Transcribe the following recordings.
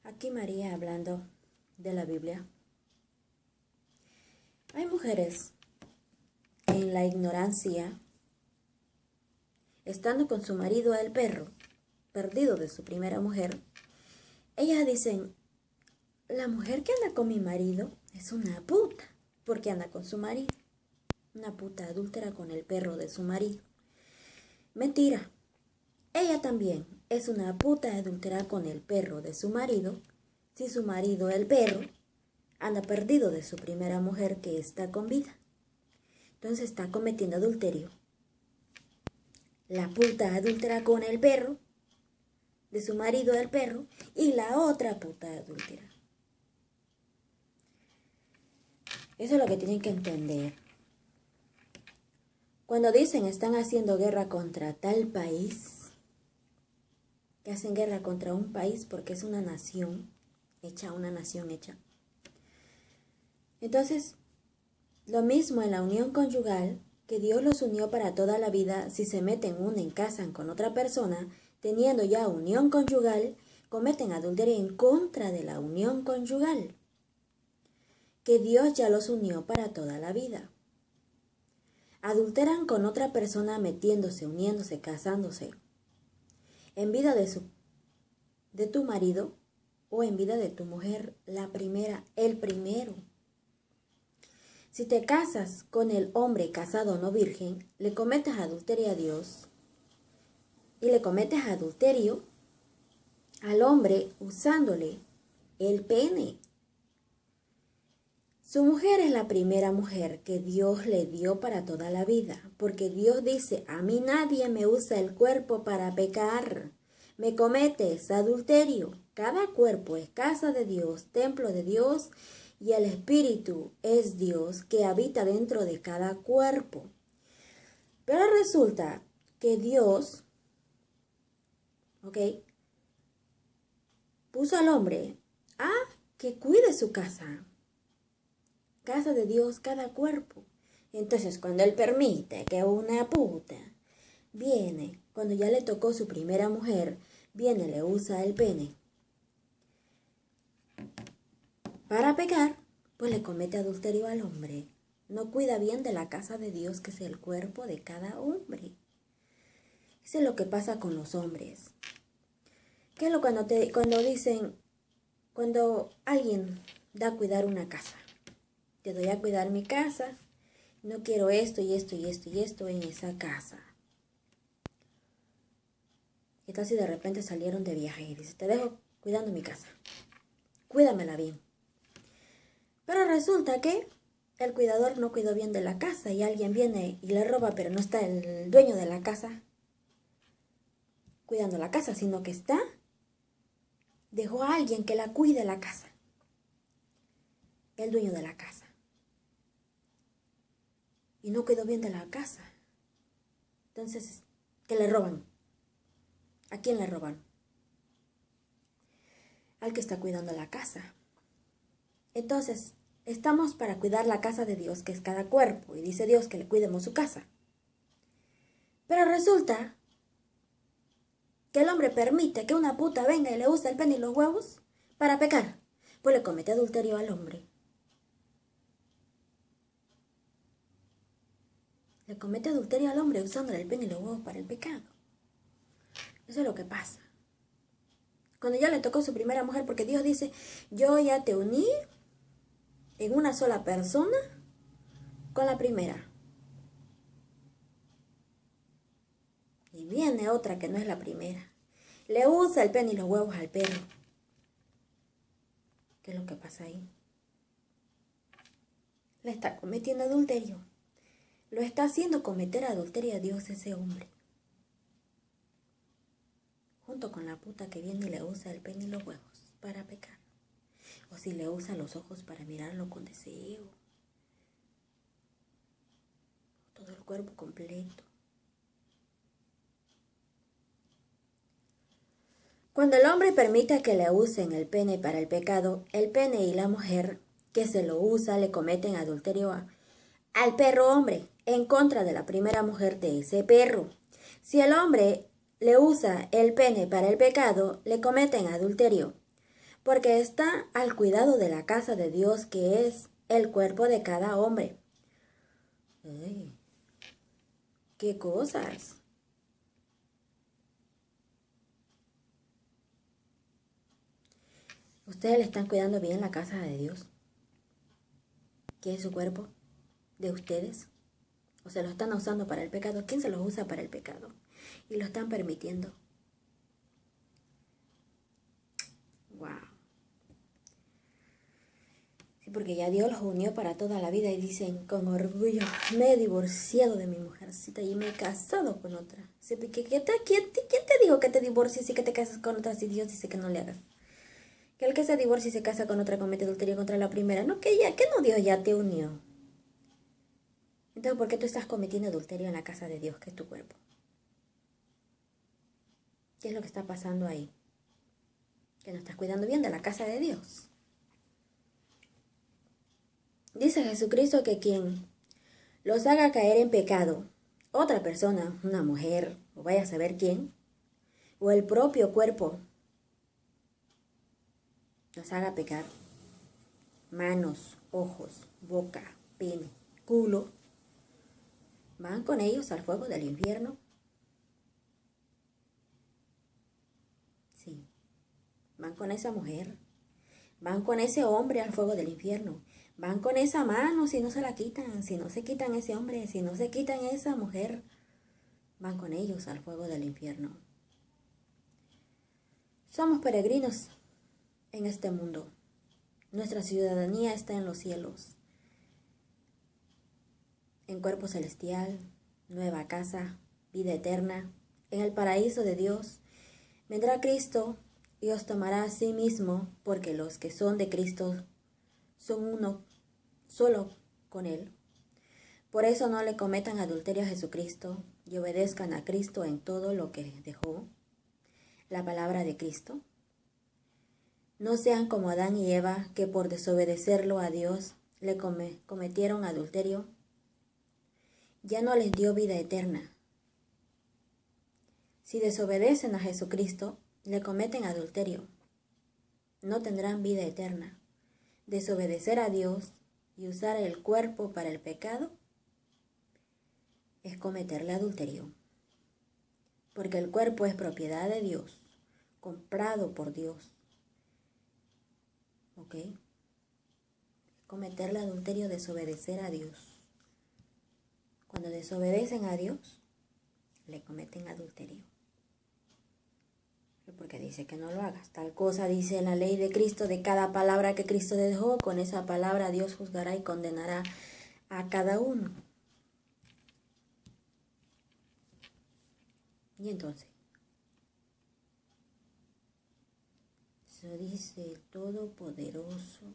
Aquí María hablando de la Biblia. Hay mujeres que en la ignorancia, estando con su marido el perro, perdido de su primera mujer, ellas dicen, la mujer que anda con mi marido es una puta, porque anda con su marido. Una puta adúltera con el perro de su marido. Mentira. Ella también es una puta adúltera con el perro de su marido, si su marido, el perro, anda perdido de su primera mujer que está con vida. Entonces está cometiendo adulterio. La puta adúltera con el perro de su marido, el perro, y la otra puta adúltera. Eso es lo que tienen que entender. Cuando dicen están haciendo guerra contra tal país, que hacen guerra contra un país porque es una nación hecha. Entonces, lo mismo en la unión conyugal, que Dios los unió para toda la vida. Si se meten, unen, casan con otra persona, teniendo ya unión conyugal, cometen adulterio en contra de la unión conyugal, que Dios ya los unió para toda la vida. Adulteran con otra persona metiéndose, uniéndose, casándose, en vida de tu marido o en vida de tu mujer, la primera, el primero. Si te casas con el hombre casado no virgen, le cometes adulterio a Dios y le cometes adulterio al hombre usándole el pene. Su mujer es la primera mujer que Dios le dio para toda la vida, porque Dios dice, a mí nadie me usa el cuerpo para pecar, me cometes adulterio. Cada cuerpo es casa de Dios, templo de Dios, y el Espíritu es Dios que habita dentro de cada cuerpo. Pero resulta que Dios, puso al hombre a que cuide su casa. Casa de Dios, cada cuerpo. Entonces, cuando Él permite que una puta viene, cuando ya le tocó su primera mujer, viene, le usa el pene para pecar, pues le comete adulterio al hombre. No cuida bien de la casa de Dios, que es el cuerpo de cada hombre. Eso es lo que pasa con los hombres. ¿Qué es lo cuando alguien da a cuidar una casa? Te doy a cuidar mi casa, no quiero esto y esto y esto y esto en esa casa. ¿Qué tal si de repente salieron de viaje y dices, te dejo cuidando mi casa, cuídamela bien? Pero resulta que el cuidador no cuidó bien de la casa y alguien viene y le roba, pero no está el dueño de la casa cuidando la casa, sino que dejó a alguien que la cuide la casa, el dueño de la casa. Y no cuidó bien de la casa. Entonces, ¿qué le roban? ¿A quién le roban? Al que está cuidando la casa. Entonces, estamos para cuidar la casa de Dios, que es cada cuerpo, y dice Dios que le cuidemos su casa. Pero resulta que el hombre permite que una puta venga y le use el pene y los huevos para pecar, pues le comete adulterio al hombre. Le comete adulterio al hombre usándole el pene y los huevos para el pecado. Eso es lo que pasa. Cuando ya le tocó su primera mujer, porque Dios dice, yo ya te uní en una sola persona con la primera. Y viene otra que no es la primera. Le usa el pene y los huevos al perro. ¿Qué es lo que pasa ahí? Le está cometiendo adulterio. Lo está haciendo cometer adulterio a Dios ese hombre. Junto con la puta que viene y le usa el pene y los huevos para pecar. O si le usa los ojos para mirarlo con deseo. Todo el cuerpo completo. Cuando el hombre permite que le usen el pene para el pecado, el pene y la mujer que se lo usa le cometen adulterio al perro hombre, en contra de la primera mujer de ese perro. Si el hombre le usa el pene para el pecado, le cometen adulterio, porque está al cuidado de la casa de Dios, que es el cuerpo de cada hombre. Ay, qué cosas. Ustedes le están cuidando bien la casa de Dios, que es su cuerpo de ustedes, o se lo están usando para el pecado. ¿Quién se los usa para el pecado? Y lo están permitiendo. Wow. Sí, porque ya Dios los unió para toda la vida y dicen con orgullo, me he divorciado de mi mujercita y me he casado con otra. ¿Quién te dijo que te divorcies y que te cases con otra si Dios dice que no le hagas? Que el que se divorcia y se casa con otra comete adulterio contra la primera. No, que no, Dios ya te unió. Entonces, ¿por qué tú estás cometiendo adulterio en la casa de Dios, que es tu cuerpo? ¿Qué es lo que está pasando ahí? Que no estás cuidando bien de la casa de Dios. Dice Jesucristo que quien los haga caer en pecado, otra persona, una mujer, o vaya a saber quién, o el propio cuerpo, los haga pecar, manos, ojos, boca, pene, culo, van con ellos al fuego del infierno. Sí, van con esa mujer, van con ese hombre al fuego del infierno, van con esa mano si no se la quitan, si no se quitan ese hombre, si no se quitan esa mujer, van con ellos al fuego del infierno. Somos peregrinos en este mundo. Nuestra ciudadanía está en los cielos, en cuerpo celestial, nueva casa, vida eterna, en el paraíso de Dios. Vendrá Cristo y os tomará a sí mismo, porque los que son de Cristo son uno solo con Él. Por eso no le cometan adulterio a Jesucristo y obedezcan a Cristo en todo lo que dejó, la palabra de Cristo. No sean como Adán y Eva, que por desobedecerlo a Dios le cometieron adulterio. Ya no les dio vida eterna. Si desobedecen a Jesucristo, le cometen adulterio. No tendrán vida eterna. Desobedecer a Dios y usar el cuerpo para el pecado es cometerle adulterio. Porque el cuerpo es propiedad de Dios, comprado por Dios. ¿Ok? Cometerle adulterio, desobedecer a Dios. Cuando desobedecen a Dios, le cometen adulterio. Porque dice que no lo hagas. Tal cosa dice la ley de Cristo, de cada palabra que Cristo dejó, con esa palabra Dios juzgará y condenará a cada uno. Y entonces, eso dice el Todopoderoso.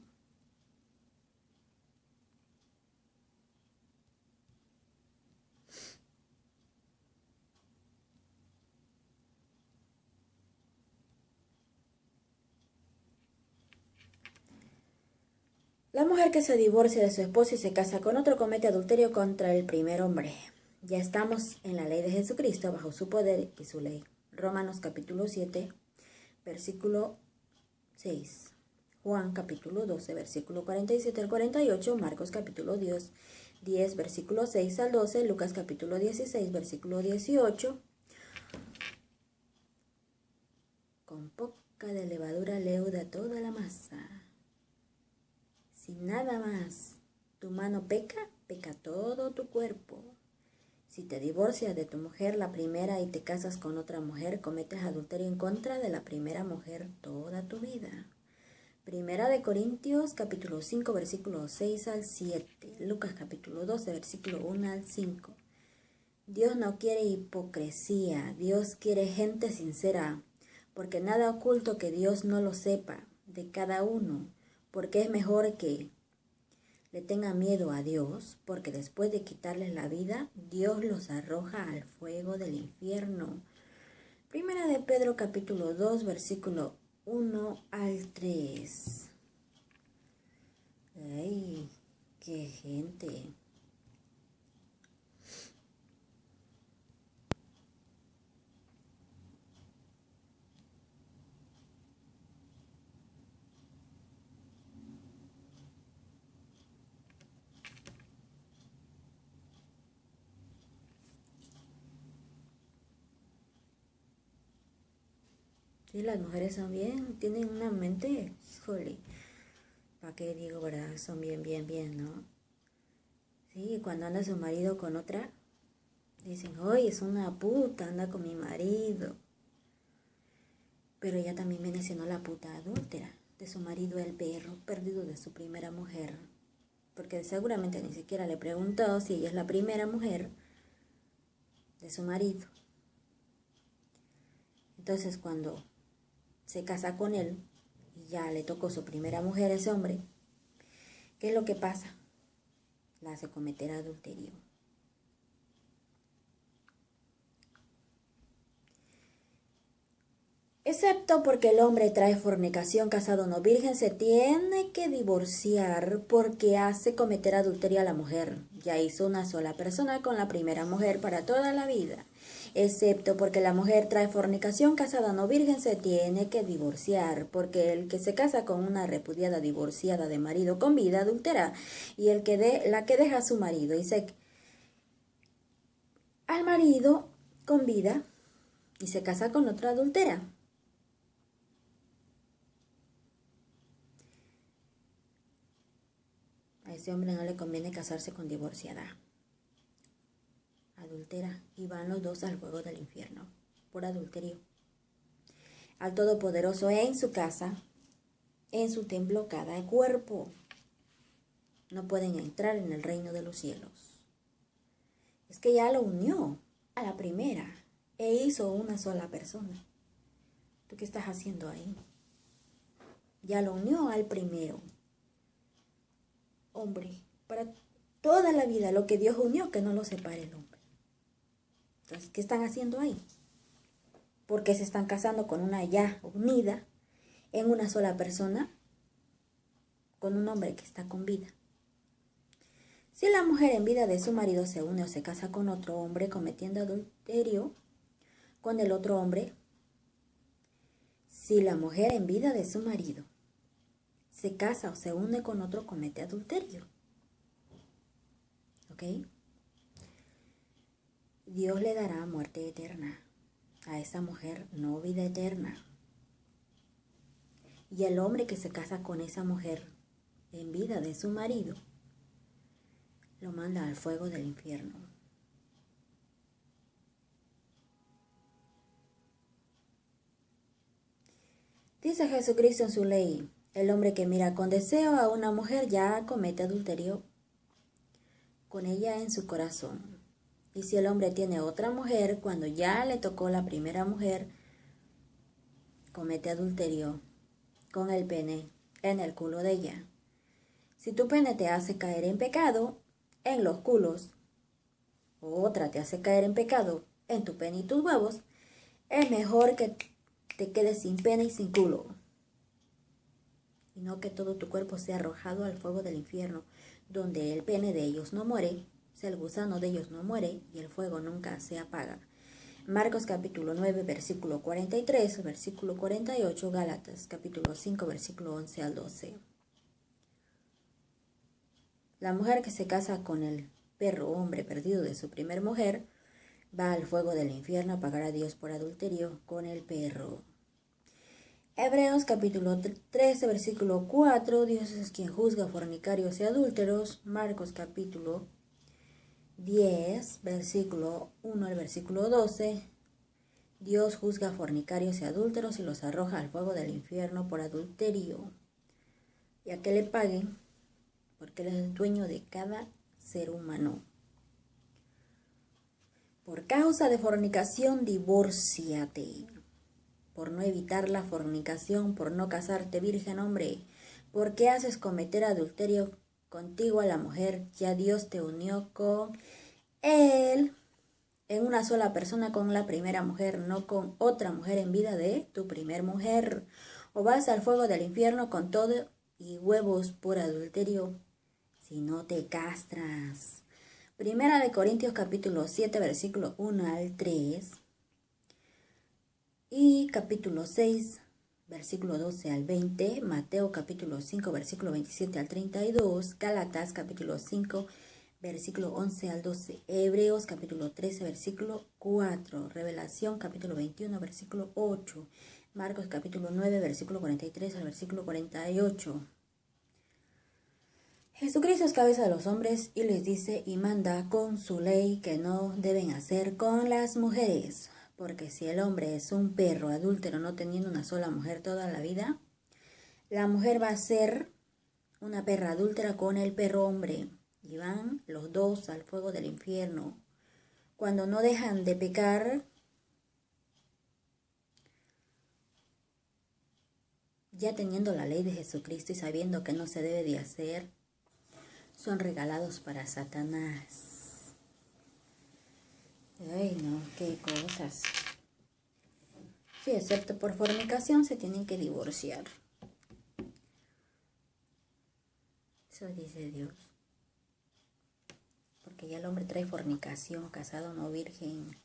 La mujer que se divorcia de su esposo y se casa con otro comete adulterio contra el primer hombre. Ya estamos en la ley de Jesucristo, bajo su poder y su ley. Romanos capítulo 7, versículo 6. Juan capítulo 12, versículo 47 al 48. Marcos capítulo 10, versículo 6 al 12. Lucas capítulo 16, versículo 18. Con poca de levadura leuda toda la masa. Si nada más tu mano peca, peca todo tu cuerpo. Si te divorcias de tu mujer, la primera, y te casas con otra mujer, cometes adulterio en contra de la primera mujer toda tu vida. Primera de Corintios, capítulo 5, versículo 6 al 7. Lucas, capítulo 12, versículo 1 al 5. Dios no quiere hipocresía, Dios quiere gente sincera, porque nada oculto que Dios no lo sepa de cada uno, porque es mejor que le tengan miedo a Dios, porque después de quitarles la vida, Dios los arroja al fuego del infierno. Primera de Pedro, capítulo 2, versículo 1 al 3. Ay, qué gente. Sí, las mujeres son bien, tienen una mente, híjole, ¿para qué digo, verdad? Son bien, ¿no? Sí, cuando anda su marido con otra, dicen, oye, es una puta, anda con mi marido. Pero ella también viene siendo la puta adúltera de su marido, el perro, perdido de su primera mujer. Porque seguramente ni siquiera le preguntó si ella es la primera mujer de su marido. Entonces cuando se casa con él y ya le tocó su primera mujer a ese hombre, ¿qué es lo que pasa? La hace cometer adulterio. Excepto porque el hombre trae fornicación, casado o no virgen, se tiene que divorciar porque hace cometer adulterio a la mujer. Ya hizo una sola persona con la primera mujer para toda la vida. Excepto porque la mujer trae fornicación, casada o no virgen, se tiene que divorciar, porque el que se casa con una repudiada divorciada de marido con vida adultera, y la que deja a su marido y se al marido con vida y se casa con otra adultera. A ese hombre no le conviene casarse con divorciada, adultera, y van los dos al fuego del infierno por adulterio. Al Todopoderoso en su casa, en su templo, cada cuerpo. No pueden entrar en el reino de los cielos. Es que ya lo unió a la primera e hizo una sola persona. ¿Tú qué estás haciendo ahí? Ya lo unió al primero hombre para toda la vida. Lo que Dios unió, que no lo separe el hombre. Entonces, ¿qué están haciendo ahí? Porque se están casando con una ya unida en una sola persona, con un hombre que está con vida. Si la mujer en vida de su marido se une o se casa con otro hombre cometiendo adulterio con el otro hombre, si la mujer en vida de su marido se casa o se une con otro, comete adulterio. ¿Ok? Dios le dará muerte eterna a esa mujer, no vida eterna. Y el hombre que se casa con esa mujer en vida de su marido, lo manda al fuego del infierno. Dice Jesucristo en su ley, el hombre que mira con deseo a una mujer ya comete adulterio con ella en su corazón. Y si el hombre tiene otra mujer, cuando ya le tocó la primera mujer, comete adulterio con el pene en el culo de ella. Si tu pene te hace caer en pecado, en los culos, o otra te hace caer en pecado, en tu pene y tus huevos, es mejor que te quedes sin pene y sin culo. Y no que todo tu cuerpo sea arrojado al fuego del infierno, donde el pene de ellos no muere, el gusano de ellos no muere y el fuego nunca se apaga. Marcos capítulo 9, versículo 43, versículo 48, Gálatas capítulo 5, versículo 11 al 12. La mujer que se casa con el perro hombre perdido de su primer mujer va al fuego del infierno a pagar a Dios por adulterio con el perro. Hebreos capítulo 13, versículo 4, Dios es quien juzga fornicarios y adúlteros. Marcos capítulo 10, versículo 1 al versículo 12, Dios juzga fornicarios y adúlteros y los arroja al fuego del infierno por adulterio, y a que le paguen, porque Él es dueño de cada ser humano. Por causa de fornicación, divórciate. Por no evitar la fornicación, por no casarte virgen, hombre. ¿Por qué haces cometer adulterio contigo a la mujer? Ya Dios te unió con Él en una sola persona, con la primera mujer, no con otra mujer en vida de tu primer mujer. O vas al fuego del infierno con todo y huevos por adulterio si no te castras. Primera de Corintios capítulo 7, versículo 1 al 3. Y capítulo 6, versículo 12 al 20. Mateo capítulo 5, versículo 27 al 32. Gálatas capítulo 5, versículo 11 al 12. Hebreos capítulo 13, versículo 4. Revelación capítulo 21, versículo 8. Marcos capítulo 9, versículo 43 al versículo 48. Jesucristo es cabeza de los hombres y les dice y manda con su ley que no deben hacer con las mujeres, porque si el hombre es un perro adúltero no teniendo una sola mujer toda la vida, la mujer va a ser una perra adúltera con el perro hombre y van los dos al fuego del infierno. Cuando no dejan de pecar, ya teniendo la ley de Jesucristo y sabiendo que no se debe de hacer, son regalados para Satanás. Ay, no, qué cosas. Sí, excepto por fornicación se tienen que divorciar. Eso dice Dios. Porque ya el hombre trae fornicación, casado no virgen.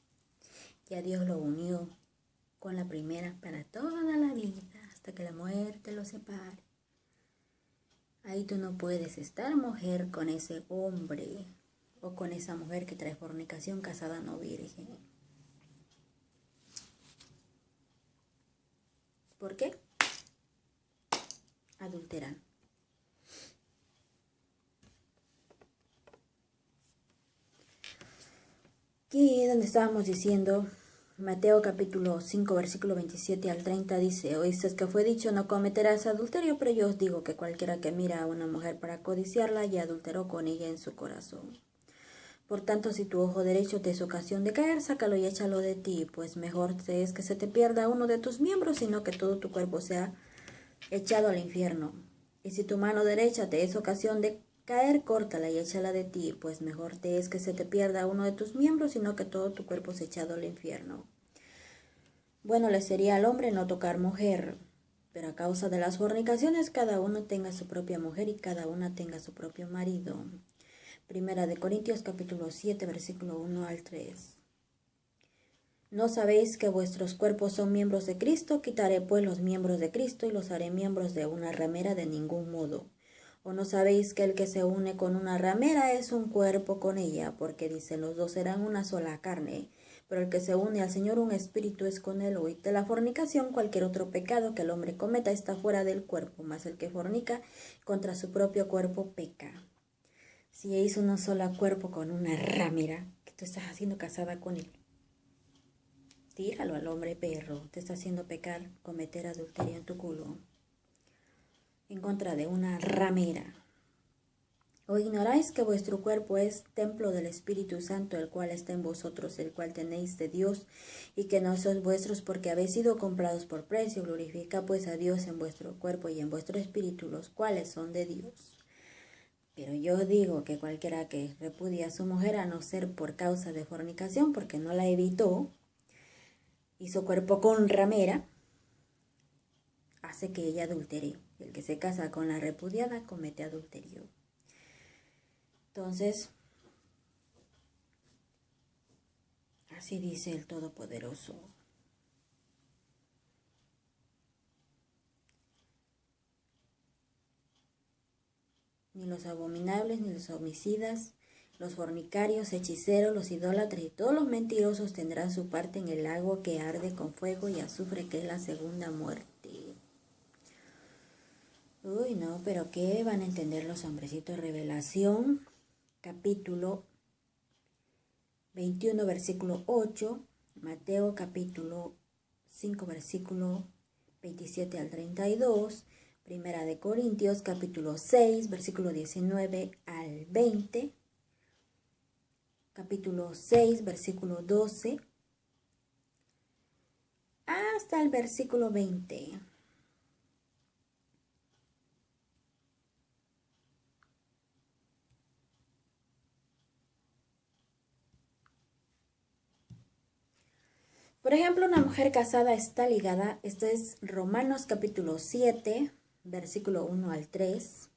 Ya Dios lo unió con la primera para toda la vida, hasta que la muerte lo separe. Ahí tú no puedes estar mujer con ese hombre o con esa mujer que trae fornicación, casada no virgen. ¿Por qué? Adulteran. Aquí donde estábamos diciendo, Mateo capítulo 5, versículo 27 al 30 dice, oísteis que fue dicho, no cometerás adulterio, pero yo os digo que cualquiera que mira a una mujer para codiciarla, ya adulteró con ella en su corazón. Por tanto, si tu ojo derecho te es ocasión de caer, sácalo y échalo de ti, pues mejor te es que se te pierda uno de tus miembros, sino que todo tu cuerpo sea echado al infierno. Y si tu mano derecha te es ocasión de caer, córtala y échala de ti, pues mejor te es que se te pierda uno de tus miembros, sino que todo tu cuerpo sea echado al infierno. Bueno le sería al hombre no tocar mujer, pero a causa de las fornicaciones cada uno tenga su propia mujer y cada una tenga su propio marido. Primera de Corintios capítulo 7, versículo 1 al 3. ¿No sabéis que vuestros cuerpos son miembros de Cristo? Quitaré pues los miembros de Cristo y los haré miembros de una ramera, de ningún modo. ¿O no sabéis que el que se une con una ramera es un cuerpo con ella? Porque dice, los dos serán una sola carne. Pero el que se une al Señor, un espíritu es con él. Oíd de la fornicación, cualquier otro pecado que el hombre cometa está fuera del cuerpo, mas el que fornica contra su propio cuerpo peca. Si es un solo cuerpo con una ramera, que tú estás haciendo casada con él, tíralo al hombre perro, te está haciendo pecar, cometer adulterio en tu culo, en contra de una ramera. ¿O ignoráis que vuestro cuerpo es templo del Espíritu Santo, el cual está en vosotros, el cual tenéis de Dios, y que no sois vuestros porque habéis sido comprados por precio? Glorifica pues a Dios en vuestro cuerpo y en vuestro espíritu, los cuales son de Dios. Pero yo digo que cualquiera que repudia a su mujer, a no ser por causa de fornicación, porque no la evitó, hizo cuerpo con ramera, hace que ella adultere. El que se casa con la repudiada comete adulterio. Entonces, así dice el Todopoderoso. Ni los abominables, ni los homicidas, los fornicarios, hechiceros, los idólatras y todos los mentirosos tendrán su parte en el lago que arde con fuego y azufre, que es la segunda muerte. Uy, no, pero ¿qué van a entender los hombrecitos? Revelación, capítulo 21, versículo 8, Mateo, capítulo 5, versículo 27 al 32, Primera de Corintios, capítulo 6, versículo 19 al 20, capítulo 6, versículo 12, hasta el versículo 20. Por ejemplo, una mujer casada está ligada, esto es Romanos capítulo 7, versículo 1 al 3.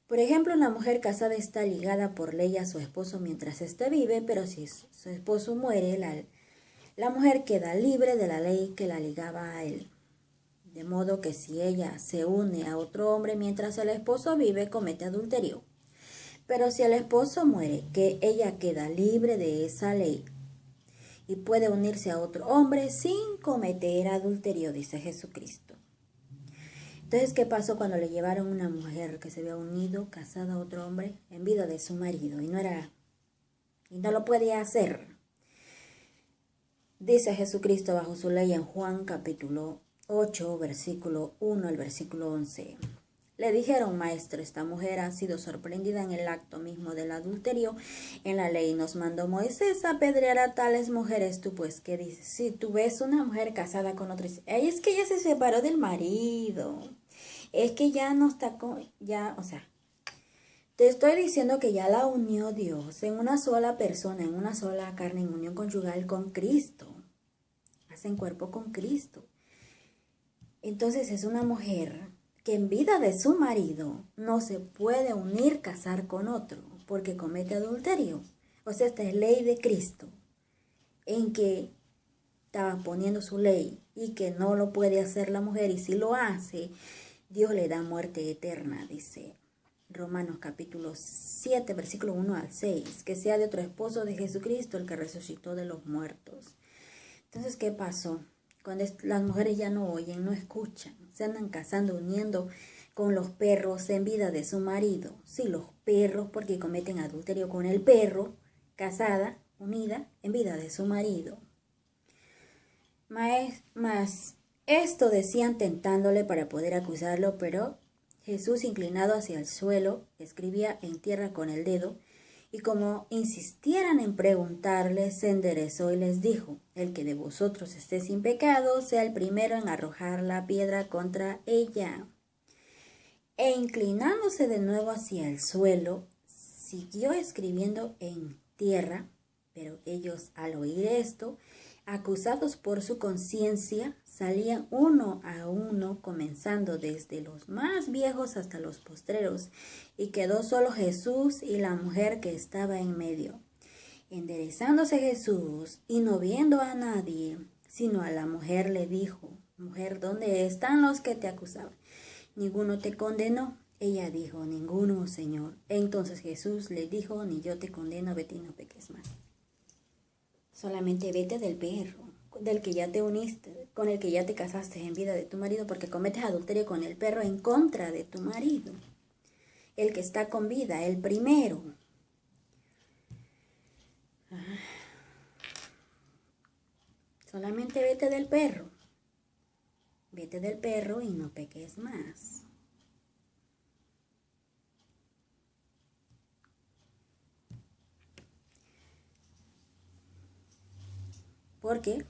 Por ejemplo, una mujer casada está ligada por ley a su esposo mientras éste vive, pero si su esposo muere, la mujer queda libre de la ley que la ligaba a él. De modo que si ella se une a otro hombre mientras el esposo vive, comete adulterio. Pero si el esposo muere, que ella queda libre de esa ley. y puede unirse a otro hombre sin cometer adulterio, dice Jesucristo. Entonces, ¿qué pasó cuando le llevaron una mujer que se había unido, casada a otro hombre, en vida de su marido? Y no lo podía hacer. Dice Jesucristo bajo su ley en Juan capítulo 8, versículo 1 al versículo 11. Le dijeron: Maestro, esta mujer ha sido sorprendida en el acto mismo del adulterio. En la ley nos mandó Moisés a apedrear a tales mujeres. ¿Tú pues qué dices? Si tú ves una mujer casada con otra, es que ella se separó del marido. Es que ya no está te estoy diciendo que ya la unió Dios en una sola persona, en una sola carne, en unión conyugal con Cristo. Hacen cuerpo con Cristo. Entonces es una mujer que en vida de su marido no se puede unir, casar con otro, porque comete adulterio. O sea, esta es ley de Cristo, en que estaba poniendo su ley y que no lo puede hacer la mujer, y si lo hace, Dios le da muerte eterna, dice Romanos capítulo 7, versículo 1 al 6, que sea de otro esposo de Jesucristo, el que resucitó de los muertos. Entonces, ¿qué pasó? Cuando las mujeres ya no oyen, no escuchan, se andan casando, uniendo con los perros en vida de su marido. Sí, los perros, porque cometen adulterio con el perro, casada, unida, en vida de su marido. Más esto decían tentándole para poder acusarlo, pero Jesús, inclinado hacia el suelo, escribía en tierra con el dedo, y como insistieran en preguntarle, se enderezó y les dijo: el que de vosotros esté sin pecado, sea el primero en arrojar la piedra contra ella. E inclinándose de nuevo hacia el suelo, siguió escribiendo en tierra. Pero ellos, al oír esto, acusados por su conciencia, salían uno a uno, comenzando desde los más viejos hasta los postreros, y quedó solo Jesús y la mujer que estaba en medio. Enderezándose Jesús y no viendo a nadie, sino a la mujer, le dijo: Mujer, ¿dónde están los que te acusaban? ¿Ninguno te condenó? Ella dijo: Ninguno, Señor. Entonces Jesús le dijo: Ni yo te condeno, vete y no peques más. Solamente vete del perro, del que ya te uniste, con el que ya te casaste en vida de tu marido, porque cometes adulterio con el perro en contra de tu marido. El que está con vida, el primero. Solamente vete del perro. Vete del perro y no peques más. Porque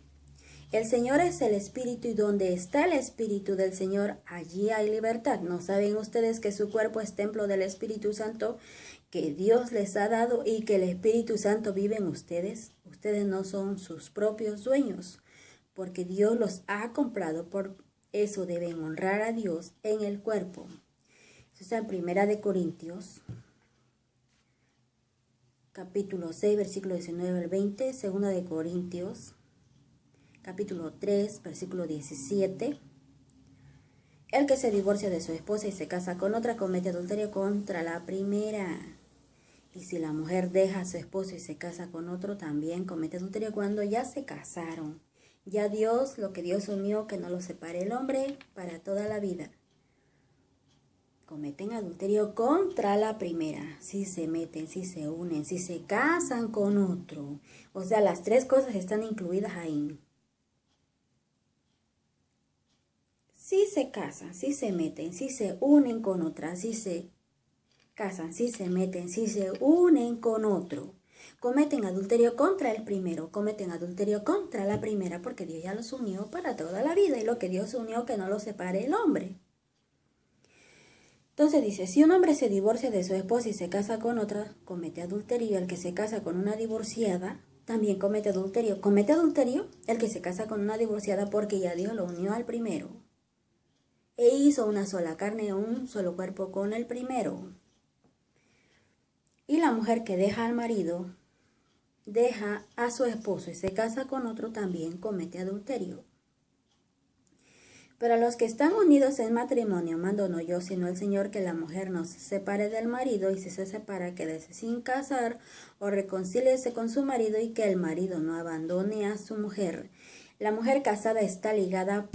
el Señor es el Espíritu, y donde está el Espíritu del Señor, allí hay libertad. ¿No saben ustedes que su cuerpo es templo del Espíritu Santo que Dios les ha dado, y que el Espíritu Santo vive en ustedes? Ustedes no son sus propios dueños, porque Dios los ha comprado. Por eso deben honrar a Dios en el cuerpo. Eso está en 1 Corintios, capítulo 6, versículo 19 al 20, 2 Corintios, capítulo 3, versículo 17. El que se divorcia de su esposa y se casa con otra comete adulterio contra la primera. Y si la mujer deja a su esposo y se casa con otro, también comete adulterio cuando ya se casaron. Ya Dios, lo que Dios unió, que no lo separe el hombre para toda la vida. Cometen adulterio contra la primera. Si se meten, si se unen, si se casan con otro. O sea, las tres cosas están incluidas ahí. Si se casan, si se meten, si se unen con otra, si se casan, si se meten, si se unen con otro, cometen adulterio contra el primero, cometen adulterio contra la primera, porque Dios ya los unió para toda la vida, y lo que Dios unió, que no lo separe el hombre. Entonces dice: si un hombre se divorcia de su esposa y se casa con otra, comete adulterio. El que se casa con una divorciada también comete adulterio. Comete adulterio el que se casa con una divorciada, porque ya Dios lo unió al primero. E hizo una sola carne, un solo cuerpo con el primero. Y la mujer que deja al marido, deja a su esposo y se casa con otro, también comete adulterio. Pero a los que están unidos en matrimonio, mando no yo, sino el Señor, que la mujer no se separe del marido, y si se separa, quédese sin casar, o reconcíliese con su marido, y que el marido no abandone a su mujer. La mujer casada está ligada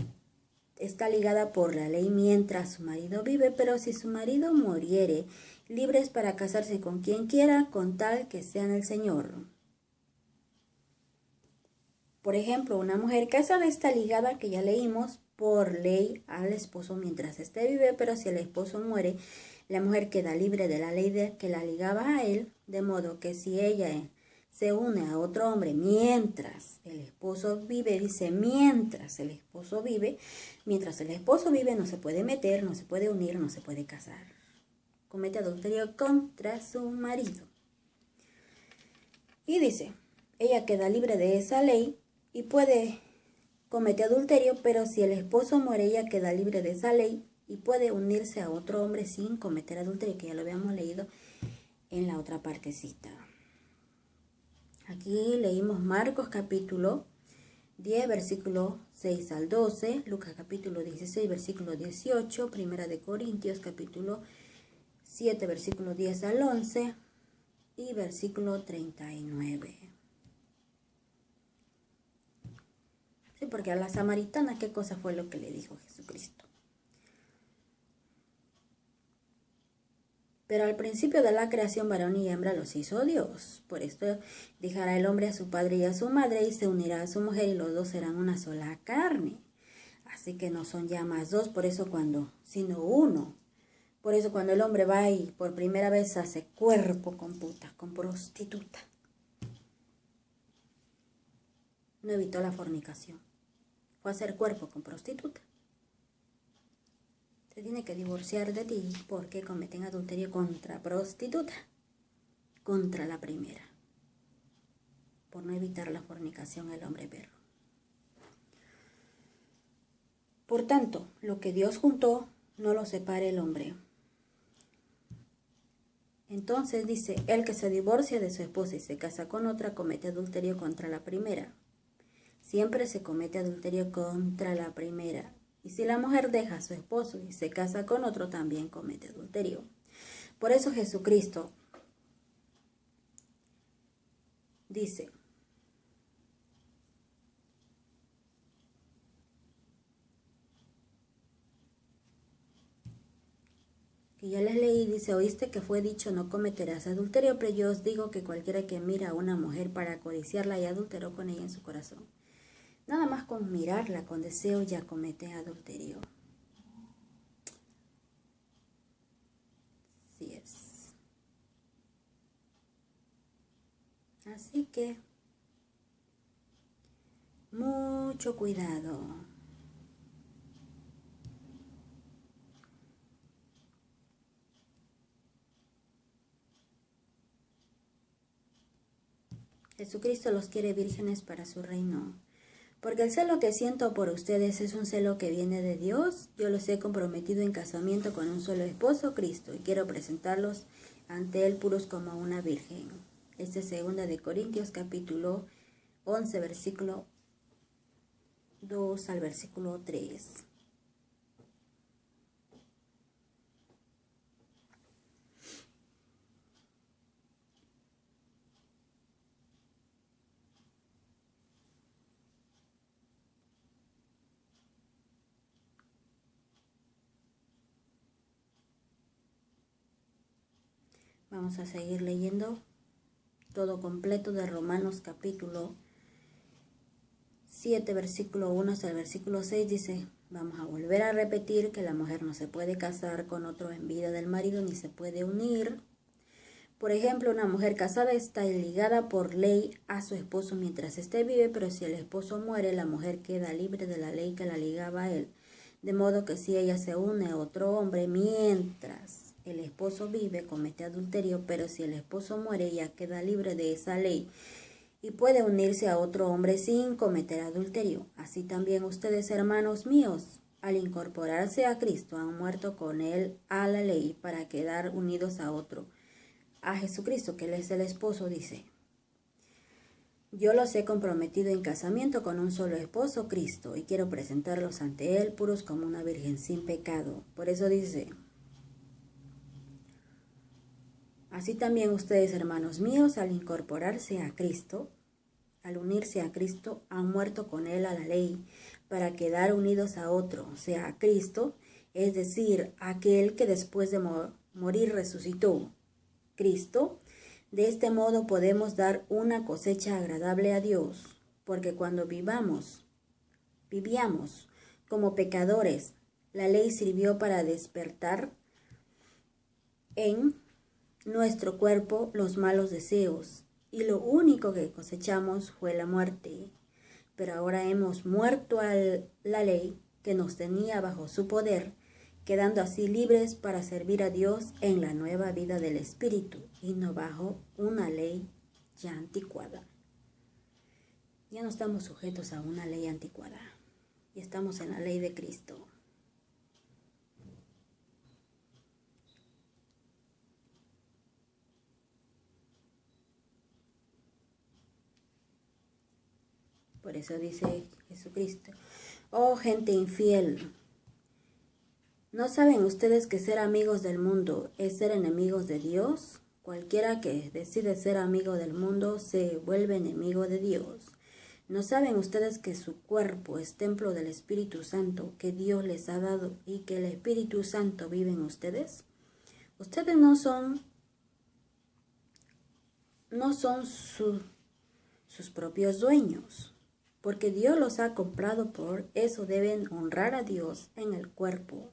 por la ley mientras su marido vive, pero si su marido muriere, libres para casarse con quien quiera, con tal que sean el Señor. Por ejemplo, una mujer casada está ligada, que ya leímos, por ley al esposo mientras éste vive, pero si el esposo muere, la mujer queda libre de la ley que la ligaba a él, de modo que si ella se une a otro hombre mientras el esposo vive, dice mientras el esposo vive no se puede meter, no se puede unir, no se puede casar. Comete adulterio contra su marido. Y dice, ella queda libre de esa ley y puede cometer adulterio, pero si el esposo muere, ella queda libre de esa ley y puede unirse a otro hombre sin cometer adulterio, que ya lo habíamos leído en la otra partecita. Aquí leímos Marcos capítulo 10, versículo 6 al 12, Lucas capítulo 16, versículo 18, Primera de Corintios capítulo 7, versículo 10 al 11 y versículo 39. Sí, porque a la samaritana, ¿qué cosa fue lo que le dijo Jesucristo? Pero al principio de la creación, varón y hembra los hizo Dios. Por esto dejará el hombre a su padre y a su madre y se unirá a su mujer, y los dos serán una sola carne. Así que no son ya más dos, sino uno. Por eso cuando el hombre va y por primera vez hace cuerpo con puta, con prostituta, no evitó la fornicación. Fue a hacer cuerpo con prostituta. Se tiene que divorciar de ti porque cometen adulterio contra prostituta, contra la primera, por no evitar la fornicación el hombre perro. Por tanto, lo que Dios juntó, no lo separe el hombre. Entonces dice, el que se divorcia de su esposa y se casa con otra, comete adulterio contra la primera. Siempre se comete adulterio contra la primera. Y si la mujer deja a su esposo y se casa con otro, también comete adulterio. Por eso Jesucristo dice, que ya les leí, dice, oíste que fue dicho, no cometerás adulterio, pero yo os digo que cualquiera que mira a una mujer para codiciarla y adulteró con ella en su corazón. Nada más con mirarla con deseo ya comete adulterio. Así es. Así que, mucho cuidado. Jesucristo los quiere vírgenes para su reino. Porque el celo que siento por ustedes es un celo que viene de Dios. Yo los he comprometido en casamiento con un solo esposo, Cristo, y quiero presentarlos ante Él puros como una virgen. Este es 2 de Corintios capítulo 11, versículo 2 al versículo 3. Vamos a seguir leyendo todo completo de Romanos capítulo 7, versículo 1 hasta el versículo 6. Dice, vamos a volver a repetir que la mujer no se puede casar con otro en vida del marido ni se puede unir. Por ejemplo, una mujer casada está ligada por ley a su esposo mientras éste vive, pero si el esposo muere, la mujer queda libre de la ley que la ligaba a él. De modo que si ella se une a otro hombre mientras el esposo vive, comete adulterio, pero si el esposo muere, ella queda libre de esa ley y puede unirse a otro hombre sin cometer adulterio. Así también ustedes, hermanos míos, al incorporarse a Cristo, han muerto con él a la ley para quedar unidos a otro, a Jesucristo, que él es el esposo, dice. Yo los he comprometido en casamiento con un solo esposo, Cristo, y quiero presentarlos ante Él puros como una virgen sin pecado. Por eso dice, así también ustedes, hermanos míos, al incorporarse a Cristo, al unirse a Cristo, han muerto con Él a la ley, para quedar unidos a otro, o sea, a Cristo, es decir, aquel que después de morir resucitó, Cristo. De este modo podemos dar una cosecha agradable a Dios, porque cuando vivíamos como pecadores, la ley sirvió para despertar en nuestro cuerpo los malos deseos, y lo único que cosechamos fue la muerte. Pero ahora hemos muerto a la ley que nos tenía bajo su poder, quedando así libres para servir a Dios en la nueva vida del Espíritu y no bajo una ley ya anticuada. Ya no estamos sujetos a una ley anticuada y estamos en la ley de Cristo. Por eso dice Jesucristo, oh gente infiel, ¿no saben ustedes que ser amigos del mundo es ser enemigos de Dios? Cualquiera que decide ser amigo del mundo se vuelve enemigo de Dios. ¿No saben ustedes que su cuerpo es templo del Espíritu Santo que Dios les ha dado y que el Espíritu Santo vive en ustedes? Ustedes no son sus propios dueños, porque Dios los ha comprado, por eso deben honrar a Dios en el cuerpo.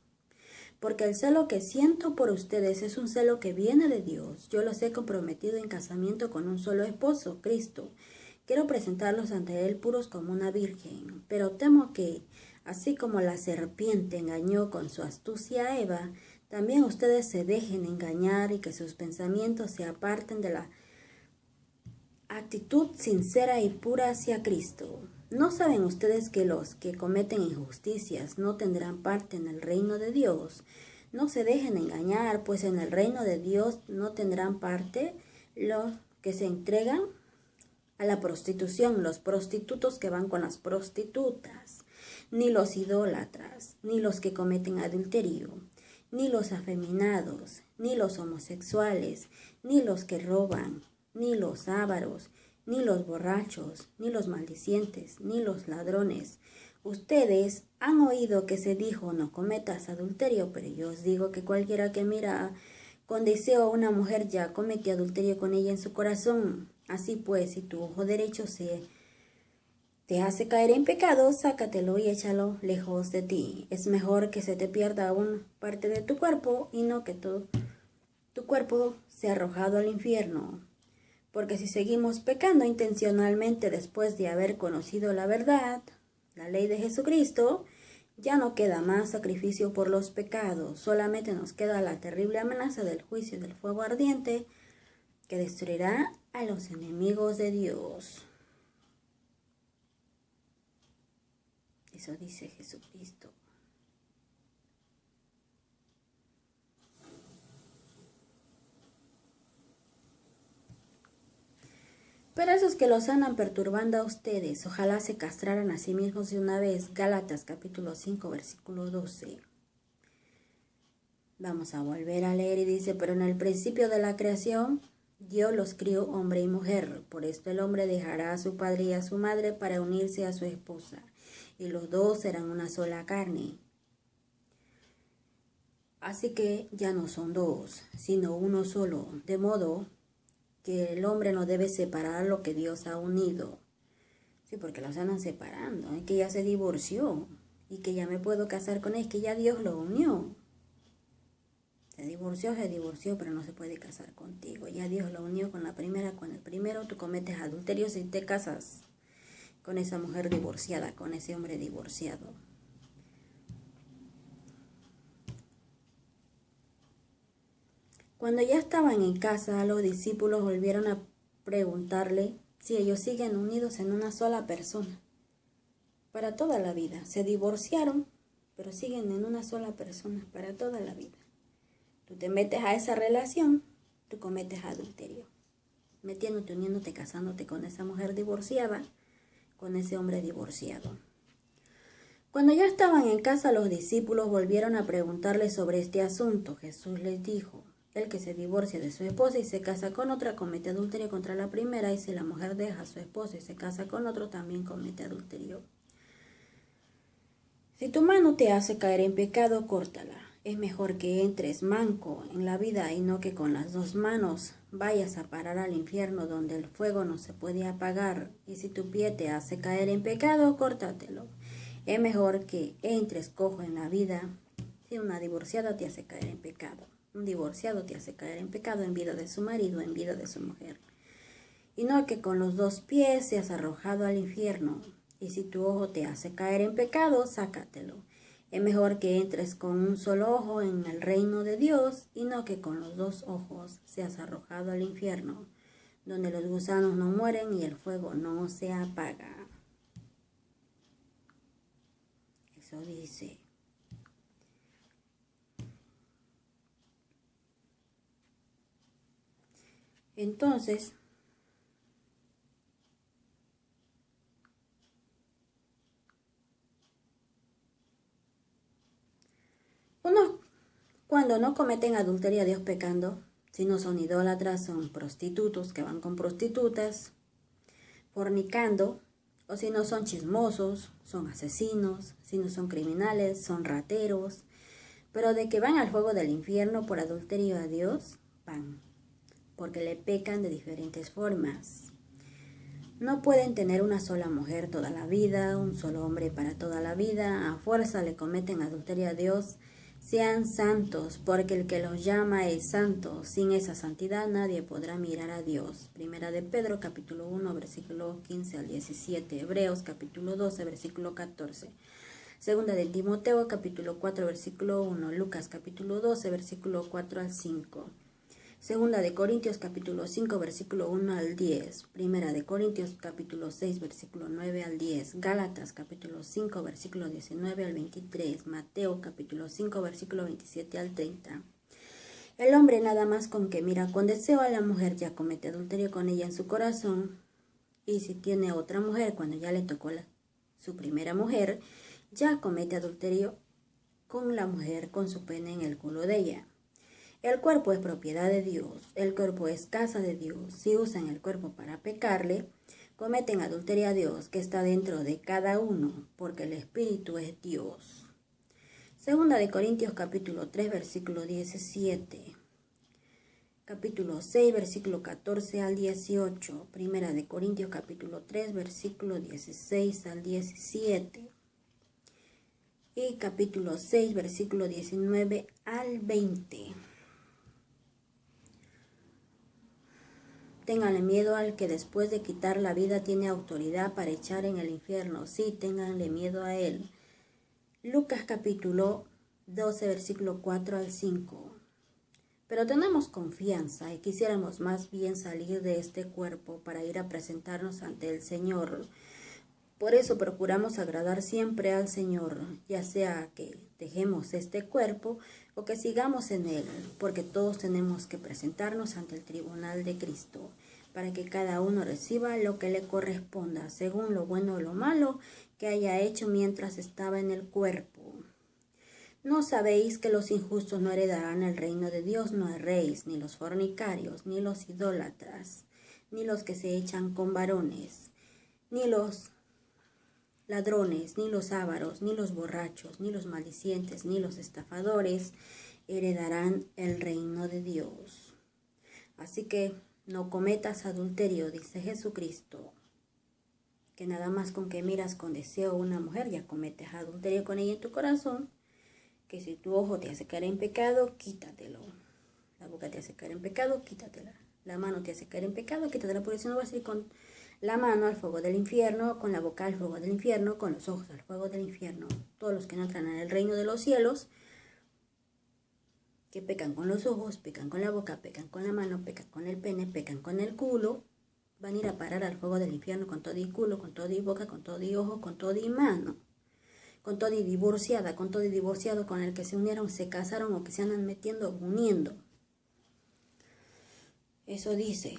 Porque el celo que siento por ustedes es un celo que viene de Dios. Yo los he comprometido en casamiento con un solo esposo, Cristo. Quiero presentarlos ante Él puros como una virgen. Pero temo que, así como la serpiente engañó con su astucia a Eva, también ustedes se dejen engañar y que sus pensamientos se aparten de la actitud sincera y pura hacia Cristo. ¿No saben ustedes que los que cometen injusticias no tendrán parte en el reino de Dios? No se dejen engañar, pues en el reino de Dios no tendrán parte los que se entregan a la prostitución, los prostitutos que van con las prostitutas, ni los idólatras, ni los que cometen adulterio, ni los afeminados, ni los homosexuales, ni los que roban, ni los ávaros, ni los borrachos, ni los maldicientes, ni los ladrones. Ustedes han oído que se dijo, no cometas adulterio, pero yo os digo que cualquiera que mira con deseo a una mujer ya cometió adulterio con ella en su corazón. Así pues, si tu ojo derecho te hace caer en pecado, sácatelo y échalo lejos de ti. Es mejor que se te pierda una parte de tu cuerpo y no que todo tu cuerpo sea arrojado al infierno. Porque si seguimos pecando intencionalmente después de haber conocido la verdad, la ley de Jesucristo, ya no queda más sacrificio por los pecados, solamente nos queda la terrible amenaza del juicio del fuego ardiente que destruirá a los enemigos de Dios. Eso dice Jesucristo. Pero esos que los andan perturbando a ustedes, ojalá se castraran a sí mismos de una vez. Gálatas capítulo 5, versículo 12. Vamos a volver a leer y dice, pero en el principio de la creación, Dios los crió hombre y mujer. Por esto el hombre dejará a su padre y a su madre para unirse a su esposa, y los dos serán una sola carne. Así que ya no son dos, sino uno solo, de modo que el hombre no debe separar lo que Dios ha unido. Sí, porque los andan separando, es que ya se divorció y que ya me puedo casar con él, que ya Dios lo unió. Se divorció, pero no se puede casar contigo. Ya Dios lo unió con la primera, con el primero. Tú cometes adulterio si te casas con esa mujer divorciada, con ese hombre divorciado. Cuando ya estaban en casa, los discípulos volvieron a preguntarle si ellos siguen unidos en una sola persona para toda la vida. Se divorciaron, pero siguen en una sola persona para toda la vida. Tú te metes a esa relación, tú cometes adulterio. metiéndote, uniéndote, casándote con esa mujer divorciada, con ese hombre divorciado. Cuando ya estaban en casa, los discípulos volvieron a preguntarle sobre este asunto. Jesús les dijo: el que se divorcia de su esposa y se casa con otra comete adulterio contra la primera, y si la mujer deja a su esposa y se casa con otro, también comete adulterio. Si tu mano te hace caer en pecado, córtala. Es mejor que entres manco en la vida y no que con las dos manos vayas a parar al infierno, donde el fuego no se puede apagar. Y si tu pie te hace caer en pecado, córtatelo. Es mejor que entres cojo en la vida. Si una divorciada te hace caer en pecado, un divorciado te hace caer en pecado en vida de su marido, en vida de su mujer. Y no que con los dos pies seas arrojado al infierno. Y si tu ojo te hace caer en pecado, sácatelo. Es mejor que entres con un solo ojo en el reino de Dios, y no que con los dos ojos seas arrojado al infierno, donde los gusanos no mueren y el fuego no se apaga. Eso dice. Entonces, unos cuando no cometen adulterio a Dios pecando, si no son idólatras, son prostitutos que van con prostitutas, fornicando, o si no son chismosos, son asesinos, si no son criminales, son rateros, pero de que van al fuego del infierno por adulterio a Dios, van, porque le pecan de diferentes formas. No pueden tener una sola mujer toda la vida, un solo hombre para toda la vida, a fuerza le cometen adulterio a Dios. Sean santos, porque el que los llama es santo. Sin esa santidad nadie podrá mirar a Dios. Primera de Pedro, capítulo 1, versículo 15 al 17. Hebreos, capítulo 12, versículo 14. Segunda de Timoteo, capítulo 4, versículo 1. Lucas, capítulo 12, versículo 4 al 5. Segunda de Corintios, capítulo 5, versículo 1 al 10. Primera de Corintios, capítulo 6, versículo 9 al 10. Gálatas, capítulo 5, versículo 19 al 23. Mateo, capítulo 5, versículo 27 al 30. El hombre nada más con que mira con deseo a la mujer ya comete adulterio con ella en su corazón. Y si tiene otra mujer cuando ya le tocó su primera mujer, ya comete adulterio con la mujer con su pene en el culo de ella. El cuerpo es propiedad de Dios, el cuerpo es casa de Dios. Si usan el cuerpo para pecarle, cometen adulterio a Dios que está dentro de cada uno, porque el Espíritu es Dios. Segunda de Corintios capítulo 3, versículo 17. Capítulo 6, versículo 14 al 18. Primera de Corintios capítulo 3, versículo 16 al 17. Y capítulo 6, versículo 19 al 20. Ténganle miedo al que después de quitar la vida tiene autoridad para echar en el infierno. Sí, ténganle miedo a él. Lucas capítulo 12, versículo 4 al 5. Pero tenemos confianza y quisiéramos más bien salir de este cuerpo para ir a presentarnos ante el Señor. Por eso procuramos agradar siempre al Señor, ya sea que dejemos este cuerpo o que sigamos en él, porque todos tenemos que presentarnos ante el tribunal de Cristo, para que cada uno reciba lo que le corresponda, según lo bueno o lo malo que haya hecho mientras estaba en el cuerpo. ¿No sabéis que los injustos no heredarán el reino de Dios? No erréis, ni los fornicarios, ni los idólatras, ni los que se echan con varones, ni los ladrones, ni los ávaros, ni los borrachos, ni los maldicientes, ni los estafadores heredarán el reino de Dios. Así que no cometas adulterio, dice Jesucristo, que nada más con que miras con deseo a una mujer ya cometes adulterio con ella en tu corazón, que si tu ojo te hace caer en pecado, quítatelo. La boca te hace caer en pecado, quítatela. La mano te hace caer en pecado, quítatela, porque si no vas a ir con la mano al fuego del infierno, con la boca al fuego del infierno, con los ojos al fuego del infierno. Todos los que no entran en el reino de los cielos, que pecan con los ojos, pecan con la boca, pecan con la mano, pecan con el pene, pecan con el culo, van a ir a parar al fuego del infierno con todo y culo, con todo y boca, con todo y ojo, con todo y mano, con todo y divorciada, con todo y divorciado con el que se unieron, se casaron o que se andan metiendo, uniendo. Eso dice.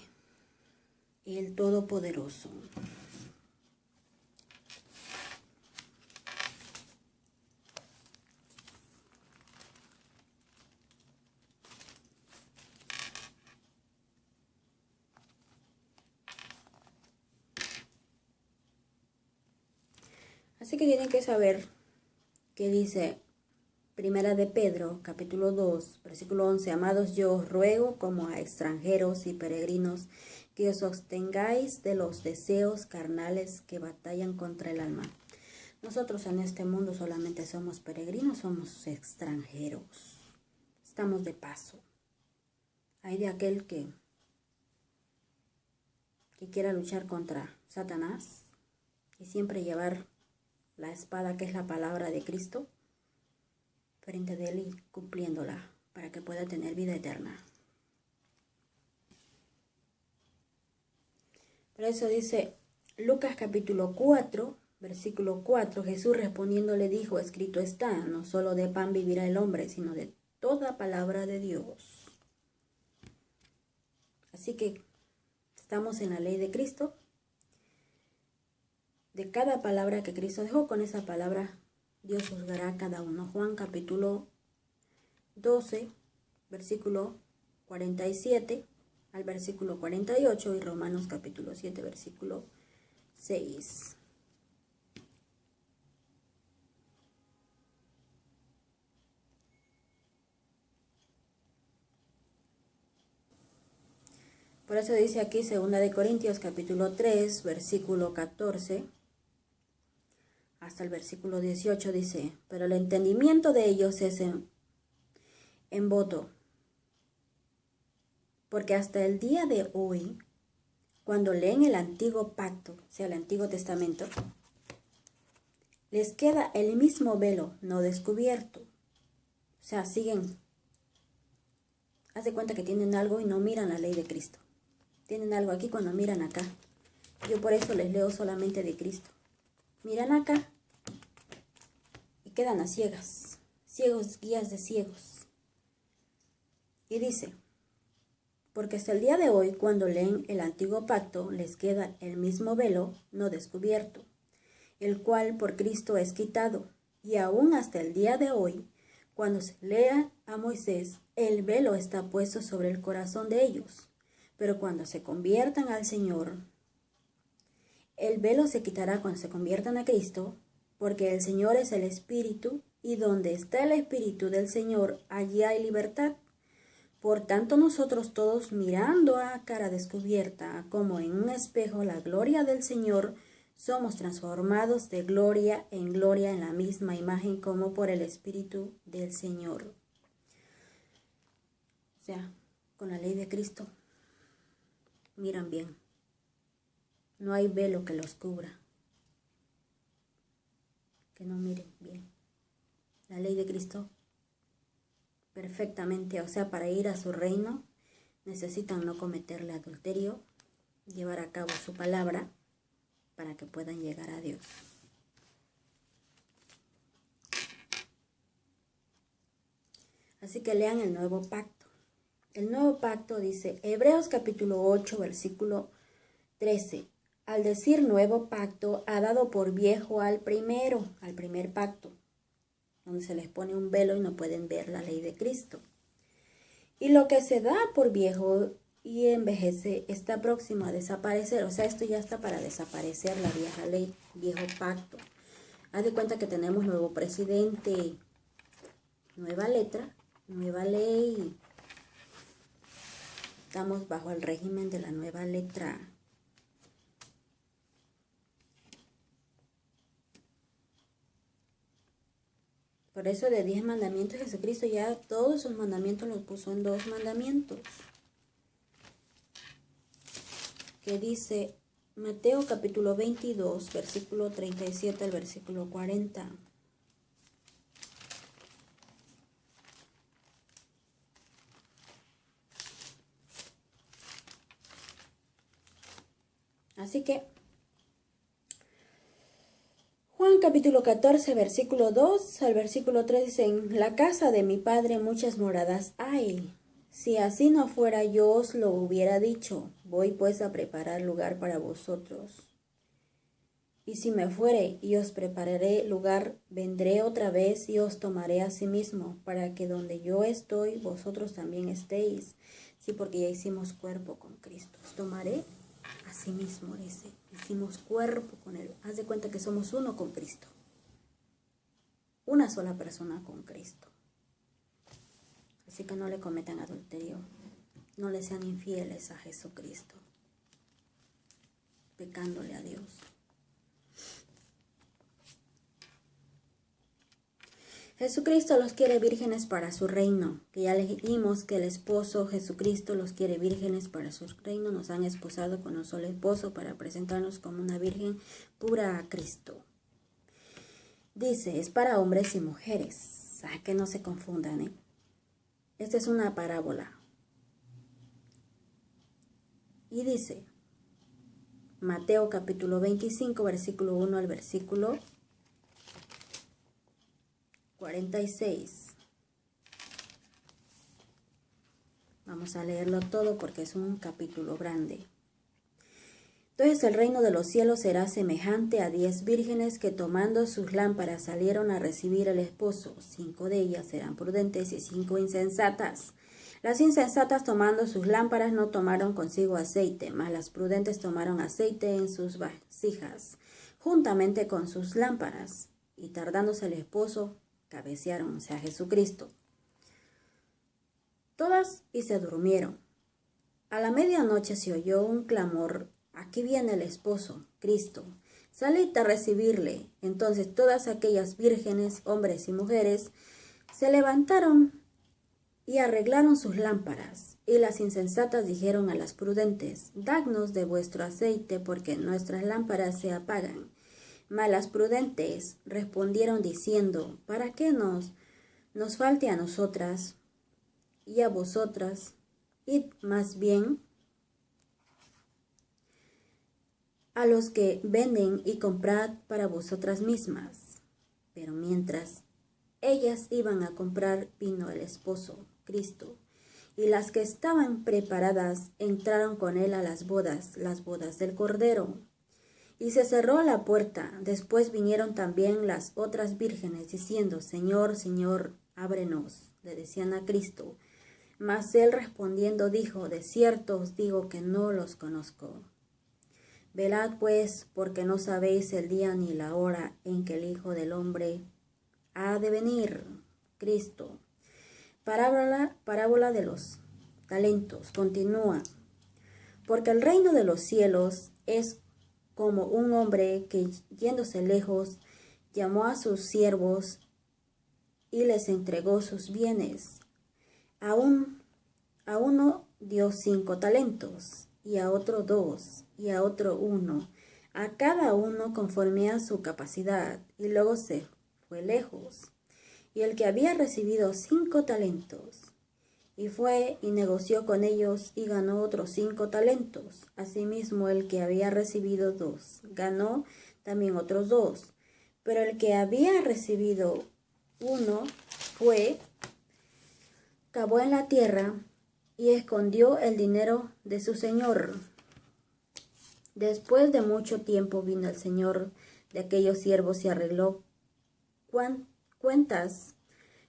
el Todopoderoso. Así que tienen que saber que dice Primera de Pedro, capítulo 2, versículo 11. Amados, yo os ruego como a extranjeros y peregrinos que os abstengáis de los deseos carnales que batallan contra el alma. Nosotros en este mundo solamente somos peregrinos, somos extranjeros. Estamos de paso. Hay de aquel que quiera luchar contra Satanás y siempre llevar la espada que es la palabra de Cristo frente de él y cumpliéndola para que pueda tener vida eterna. Por eso dice Lucas capítulo 4, versículo 4, Jesús respondiendo le dijo, escrito está, no solo de pan vivirá el hombre, sino de toda palabra de Dios. Así que estamos en la ley de Cristo. De cada palabra que Cristo dejó, con esa palabra Dios juzgará a cada uno. Juan capítulo 12, versículo 47 al versículo 48 y Romanos capítulo 7, versículo 6. Por eso dice aquí 2 de Corintios capítulo 3, versículo 14 hasta el versículo 18 dice, pero el entendimiento de ellos es en voto, porque hasta el día de hoy, cuando leen el antiguo pacto, o sea, el Antiguo Testamento, les queda el mismo velo no descubierto. O sea, siguen, haz de cuenta que tienen algo y no miran la ley de Cristo. Tienen algo aquí cuando miran acá. Yo por eso les leo solamente de Cristo. Miran acá y quedan a ciegas. Ciegos, guías de ciegos. Y dice, porque hasta el día de hoy, cuando leen el antiguo pacto, les queda el mismo velo no descubierto, el cual por Cristo es quitado. Y aún hasta el día de hoy, cuando se lea a Moisés, el velo está puesto sobre el corazón de ellos. Pero cuando se conviertan al Señor, el velo se quitará cuando se conviertan a Cristo, porque el Señor es el Espíritu, y donde está el Espíritu del Señor, allí hay libertad. Por tanto, nosotros todos, mirando a cara descubierta, como en un espejo, la gloria del Señor, somos transformados de gloria en gloria en la misma imagen como por el Espíritu del Señor. O sea, con la ley de Cristo, miran bien. No hay velo que los cubra. Que no miren bien. La ley de Cristo perfectamente, o sea, para ir a su reino, necesitan no cometerle adulterio, llevar a cabo su palabra, para que puedan llegar a Dios. Así que lean el nuevo pacto. El nuevo pacto dice, Hebreos capítulo 8, versículo 13. Al decir nuevo pacto, ha dado por viejo al primer pacto, donde se les pone un velo y no pueden ver la ley de Cristo. Y lo que se da por viejo y envejece está próximo a desaparecer. O sea, esto ya está para desaparecer, la vieja ley, viejo pacto. Haz de cuenta que tenemos nuevo presidente, nueva letra, nueva ley. Estamos bajo el régimen de la nueva letra. Por eso de 10 mandamientos Jesucristo ya todos sus mandamientos los puso en 2 mandamientos. Que dice Mateo capítulo 22, versículo 37 al versículo 40. Así que Juan capítulo 14, versículo 2 al versículo 3 dice, en la casa de mi padre muchas moradas hay. Si así no fuera, yo os lo hubiera dicho. Voy pues a preparar lugar para vosotros. Y si me fuere y os prepararé lugar, vendré otra vez y os tomaré a sí mismo, para que donde yo estoy, vosotros también estéis. Sí, porque ya hicimos cuerpo con Cristo. Os tomaré a sí mismo, dice. Hicimos cuerpo con Él. Haz de cuenta que somos uno con Cristo. Una sola persona con Cristo. Así que no le cometan adulterio. No le sean infieles a Jesucristo, pecándole a Dios. Jesucristo los quiere vírgenes para su reino, que ya leímos que el esposo Jesucristo los quiere vírgenes para su reino. Nos han esposado con un solo esposo para presentarnos como una virgen pura a Cristo. Dice, es para hombres y mujeres. Que no se confundan, ¿eh? Esta es una parábola. Y dice, Mateo capítulo 25, versículo 1 al versículo 46. Vamos a leerlo todo porque es un capítulo grande. Entonces el reino de los cielos será semejante a 10 vírgenes que tomando sus lámparas salieron a recibir al esposo. 5 de ellas eran prudentes y 5 insensatas. Las insensatas tomando sus lámparas no tomaron consigo aceite, mas las prudentes tomaron aceite en sus vasijas, juntamente con sus lámparas. Y tardándose el esposo, cabecearon, o sea, Jesucristo. Todas y se durmieron. A la medianoche se oyó un clamor: aquí viene el esposo, Cristo. Salid a recibirle. Entonces todas aquellas vírgenes, hombres y mujeres, se levantaron y arreglaron sus lámparas. Y las insensatas dijeron a las prudentes: dadnos de vuestro aceite, porque nuestras lámparas se apagan. Mas las prudentes respondieron diciendo: ¿para qué nos falte a nosotras y a vosotras? Id más bien a los que venden y comprad para vosotras mismas. Pero mientras ellas iban a comprar, vino el esposo, Cristo, y las que estaban preparadas entraron con él a las bodas del Cordero. Y se cerró la puerta. Después vinieron también las otras vírgenes, diciendo: Señor, Señor, ábrenos. Le decían a Cristo. Mas él respondiendo dijo: de cierto os digo que no los conozco. Velad pues, porque no sabéis el día ni la hora en que el Hijo del Hombre ha de venir. Cristo. Parábola de los talentos. Continúa. Porque el reino de los cielos es como un hombre que, yéndose lejos, llamó a sus siervos y les entregó sus bienes. A uno dio 5 talentos, y a otro 2, y a otro 1, a cada uno conforme a su capacidad, y luego se fue lejos. Y el que había recibido 5 talentos, y fue y negoció con ellos, y ganó otros 5 talentos. Asimismo el que había recibido 2, ganó también otros 2. Pero el que había recibido 1 fue, cavó en la tierra y escondió el dinero de su señor. Después de mucho tiempo vino el señor de aquellos siervos y arregló cuentas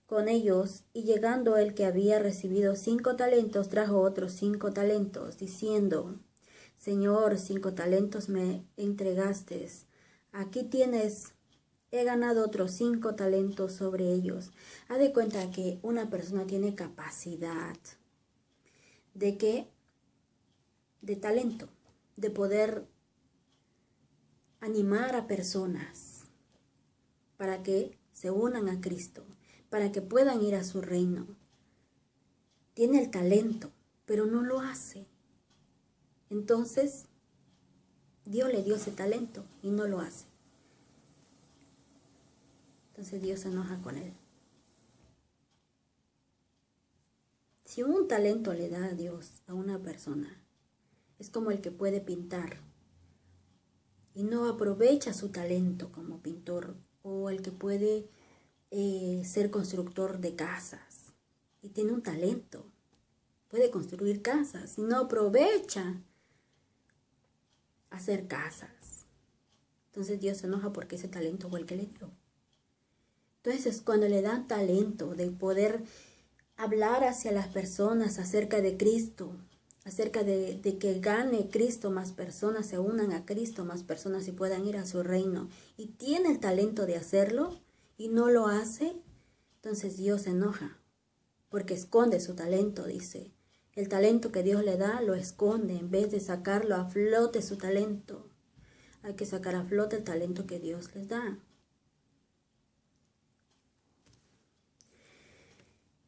con ellos, y llegando el que había recibido 5 talentos, trajo otros 5 talentos, diciendo: Señor, 5 talentos me entregaste. Aquí tienes, he ganado otros 5 talentos sobre ellos. Haz de cuenta que una persona tiene capacidad de qué, de talento, de poder animar a personas para que se unan a Cristo, para que puedan ir a su reino. Tiene el talento, pero no lo hace. Entonces, Dios le dio ese talento y no lo hace. Entonces Dios se enoja con él. Si un talento le da a Dios a una persona, es como el que puede pintar y no aprovecha su talento como pintor, o el que puede ser constructor de casas y tiene un talento, puede construir casas y no aprovecha hacer casas. Entonces Dios se enoja porque ese talento fue el que le dio. Entonces cuando le dan talento de poder hablar hacia las personas acerca de Cristo, acerca de que gane Cristo, más personas se unan a Cristo, más personas y puedan ir a su reino, y tiene el talento de hacerlo y no lo hace, entonces Dios se enoja porque esconde su talento, dice. El talento que Dios le da lo esconde en vez de sacarlo a flote su talento. Hay que sacar a flote el talento que Dios les da.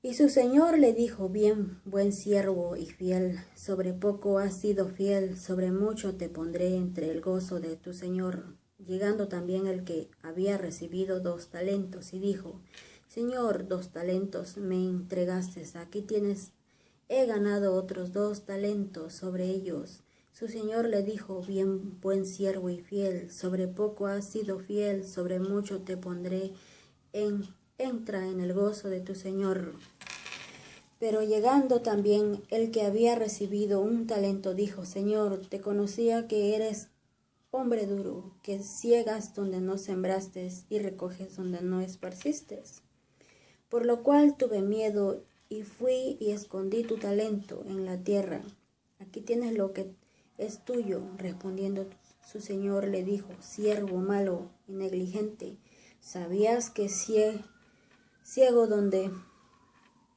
Y su señor le dijo, bien, buen siervo y fiel, sobre poco has sido fiel, sobre mucho te pondré entre el gozo de tu señor. Llegando también el que había recibido 2 talentos, y dijo, Señor, 2 talentos me entregaste, aquí tienes, he ganado otros 2 talentos sobre ellos. Su señor le dijo, bien, buen siervo y fiel, sobre poco has sido fiel, sobre mucho te pondré, entra en el gozo de tu señor. Pero llegando también el que había recibido 1 talento, dijo, Señor, te conocía que eres hombre duro, que ciegas donde no sembraste y recoges donde no esparciste. Por lo cual tuve miedo y fui y escondí tu talento en la tierra. Aquí tienes lo que es tuyo. Respondiendo su señor le dijo, siervo malo y negligente, ¿sabías que ciego donde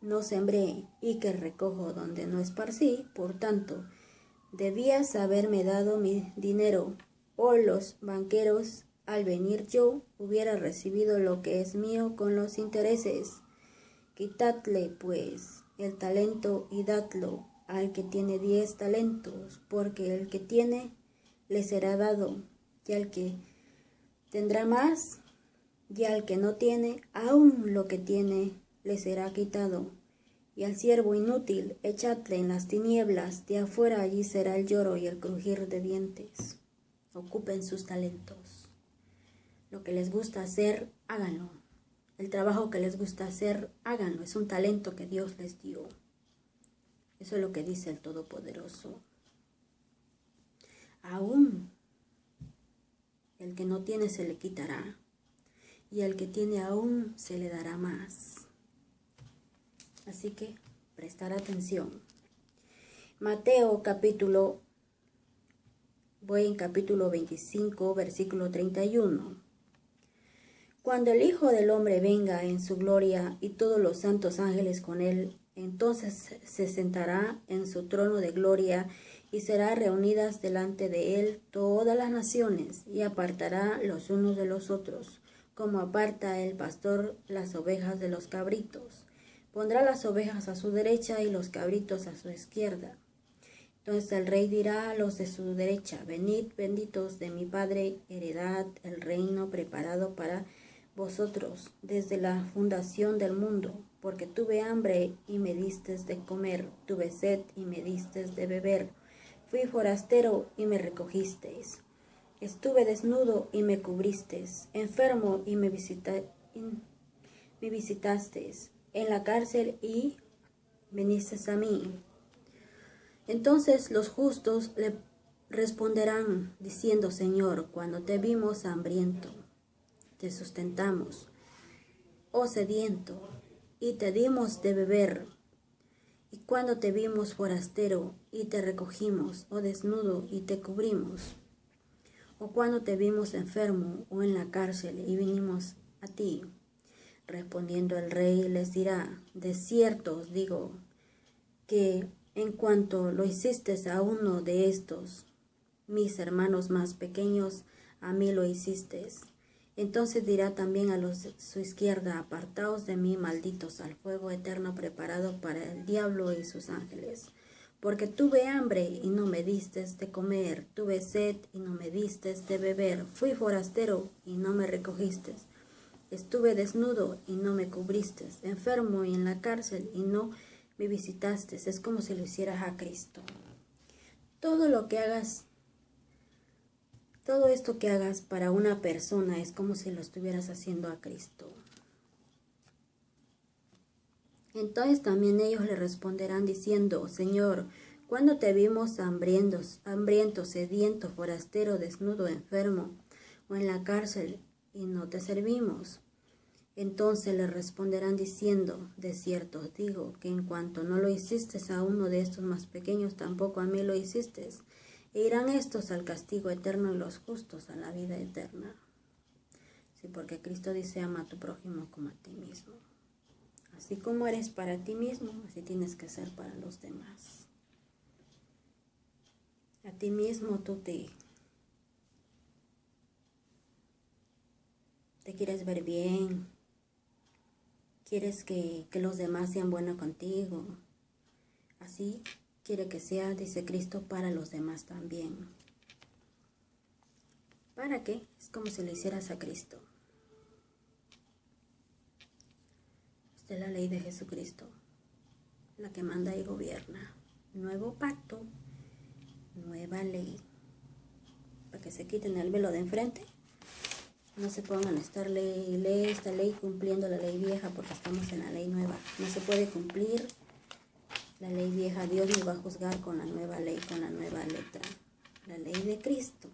no sembré y que recojo donde no esparcí? Por tanto, debías haberme dado mi dinero, o los banqueros, al venir yo, hubiera recibido lo que es mío con los intereses. Quitadle, pues, el talento y dadlo al que tiene 10 talentos, porque el que tiene le será dado, y al que tendrá más, y al que no tiene, aún lo que tiene le será quitado. Y al siervo inútil, echadle en las tinieblas, de afuera allí será el lloro y el crujir de dientes. Ocupen sus talentos. Lo que les gusta hacer, háganlo. El trabajo que les gusta hacer, háganlo. Es un talento que Dios les dio. Eso es lo que dice el Todopoderoso. Aún el que no tiene se le quitará, y al que tiene aún se le dará más. Así que prestar atención. Mateo voy en capítulo 25, versículo 31. Cuando el Hijo del Hombre venga en su gloria y todos los santos ángeles con él, entonces se sentará en su trono de gloria y será reunidas delante de él todas las naciones y apartará los unos de los otros, como aparta el pastor las ovejas de los cabritos. Pondrá las ovejas a su derecha y los cabritos a su izquierda. Entonces el rey dirá a los de su derecha, venid benditos de mi Padre, heredad el reino preparado para vosotros desde la fundación del mundo, porque tuve hambre y me distes de comer, tuve sed y me distes de beber, fui forastero y me recogisteis, estuve desnudo y me cubristeis, enfermo y me visitasteis, en la cárcel y vinisteis a mí. Entonces los justos le responderán diciendo, Señor, cuando te vimos hambriento, te sustentamos, o sediento, y te dimos de beber, y cuando te vimos forastero, y te recogimos, o desnudo, y te cubrimos, o cuando te vimos enfermo, o en la cárcel, y vinimos a ti. Respondiendo el rey les dirá, de cierto os digo, que en cuanto lo hiciste a uno de estos, mis hermanos más pequeños, a mí lo hiciste. Entonces dirá también a los de su izquierda, apartaos de mí, malditos, al fuego eterno preparado para el diablo y sus ángeles. Porque tuve hambre y no me distes de comer, tuve sed y no me distes de beber, fui forastero y no me recogiste, estuve desnudo y no me cubriste, enfermo y en la cárcel y no me visitaste. Es como si lo hicieras a Cristo. Todo lo que hagas, todo esto que hagas para una persona es como si lo estuvieras haciendo a Cristo. Entonces también ellos le responderán diciendo, Señor, ¿cuándo te vimos hambriento, sediento, forastero, desnudo, enfermo, o en la cárcel, y no te servimos? Entonces le responderán diciendo, de cierto os digo, que en cuanto no lo hiciste a uno de estos más pequeños, tampoco a mí lo hiciste. E irán estos al castigo eterno y los justos a la vida eterna. Sí, porque Cristo dice, ama a tu prójimo como a ti mismo. Así como eres para ti mismo, así tienes que ser para los demás. A ti mismo tú te quieres ver bien, quieres que los demás sean buenos contigo. Así quiere que sea, dice Cristo, para los demás también. ¿Para qué? Es como si lo hicieras a Cristo. Esta es la ley de Jesucristo, la que manda y gobierna. Nuevo pacto, nueva ley. Para que se quiten el velo de enfrente. No se pongan a estar esta ley cumpliendo la ley vieja, porque estamos en la ley nueva. No se puede cumplir la ley vieja. Dios nos va a juzgar con la nueva ley, con la nueva letra. La ley de Cristo.